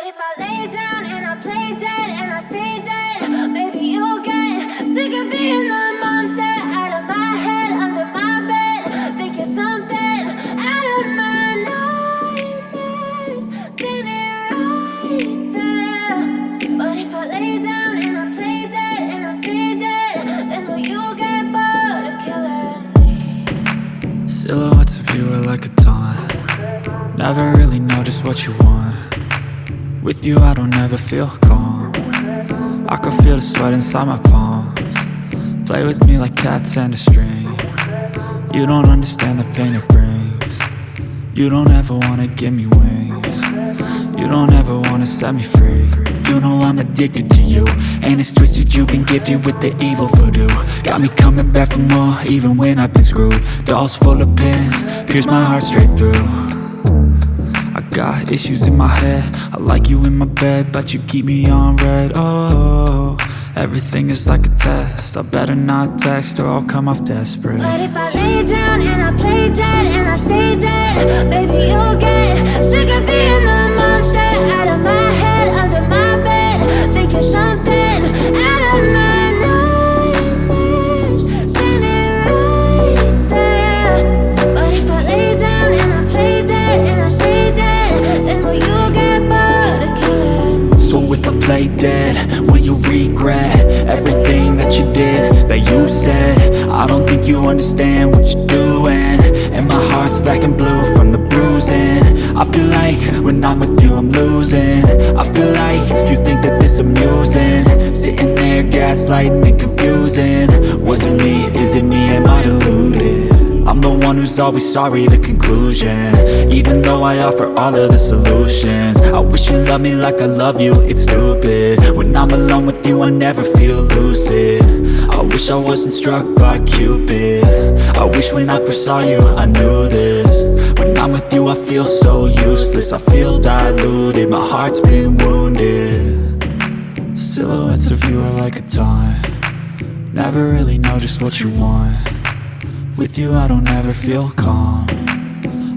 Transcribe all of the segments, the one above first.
if I lay down and I play dead and I stay dead, maybe you'll get sick of being the monster out of my head, under my bed. Think you're something out of my nightmares, standing right there. But if I lay down and I play dead and I stay dead, then will you get bored of killing me? Silhouettes of you are like a taunt. Never really know just what you want. With you I don't ever feel calm. I can feel the sweat inside my palms. Play with me like cats and a string. You don't understand the pain it brings. You don't ever wanna give me wings. You don't ever wanna set me free. You know I'm addicted to you, and it's twisted, you've been gifted with the evil voodoo. Got me coming back for more, even when I've been screwed. Dolls full of pins, pierce my heart straight through. I got issues in my head, I like you in my bed, but you keep me on red. Oh, everything is like a test, I better not text or I'll come off desperate. But if I lay down and I play dead and I stay dead, baby you'll get sick of being the monster out of my head, under my bed. Think you're something out of my nightmares, standing right there. But if I lay down and I play dead and I stay dead, then will you get bored of killing me? So if I play dead, will you regret everything that you did, that you said? I don't think you understand what you're doing, and my heart's black and blue from the bruising. I feel like when I'm with you I'm losing. I feel like you think that this amusing, sitting there gaslighting and confusing. Was it me? Is it me? Am I deluded? I'm the one who's always sorry, the conclusion, even though I offer all of the solutions. I wish you loved me like I love you, it's stupid. When I'm alone with you I never feel lucid. I wish I wasn't struck by Cupid. I wish when I first saw you I knew this. When I'm with you I feel so useless, I feel diluted, my heart's been wounded. Silhouettes of you are like a taunt. Never really know just what you want. With you I don't ever feel calm.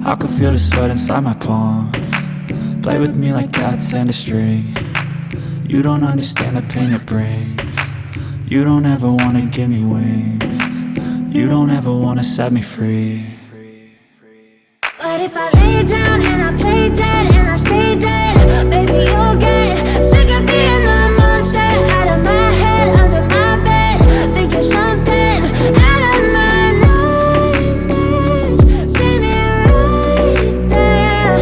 I can feel the sweat inside my palms. Play with me like cats and a string. You don't understand the pain it brings. You don't ever wanna give me wings. You don't ever wanna set me free. But if I lay down and I play dead and I stay dead, baby you'll get sick of being the monster out of my head, under my bed. Think you're something out of my nightmares, standing right there.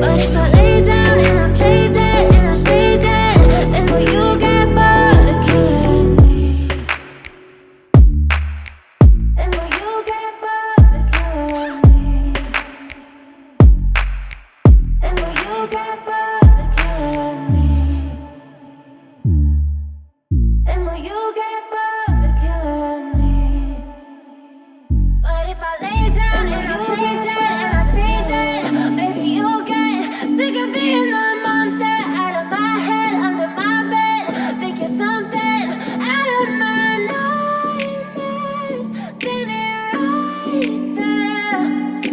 But if I lay down and I play dead and I stay dead, then will you get bored of killing me? Then will you get bored of killing me? And will you get bored of killing me? And will you get bored of killing me? But if I lay down and I play dead and I stay dead, baby you'll get sick of being the monster out of my head, under my bed. Think you're something out of my nightmares, standing right there.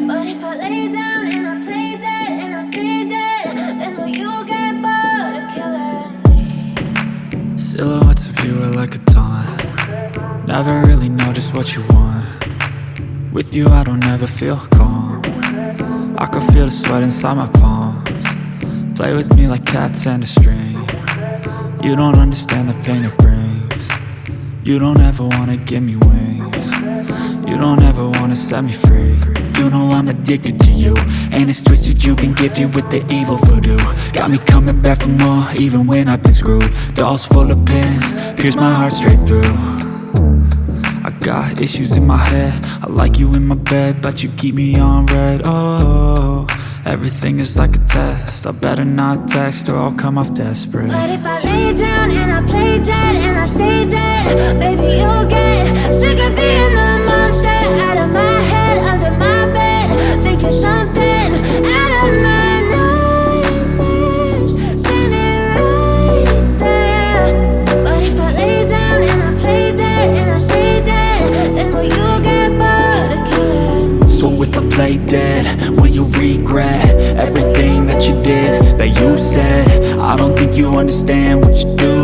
But if I lay down and I play dead and I stay dead, then will you get bored of killing me? Silhouettes of you are like a taunt. Never really know just what you want. With you I don't ever feel calm. I can feel the sweat inside my palms. Play with me like cats and a string. You don't understand the pain it brings. You don't ever wanna give me wings. You don't ever wanna set me free. You know I'm addicted to you, and it's twisted, you've been gifted with the evil voodoo. Got me coming back for more, even when I've been screwed. Dolls full of pins, pierce my heart straight through. I got issues in my head, I like you in my bed, but you keep me on red. Oh, everything is like a test, I better not text or I'll come off desperate. But if I lay down and I play dead and I stay dead, baby you'll get sick of being the monster out of my head, under my bed. Think you're something out of my nightmares, standing right there. But if I lay down and I play dead and I stay dead, then will you get bored of killing me? So if I play dead, will you regret everything that you did, that you said? I don't think you understand what you do.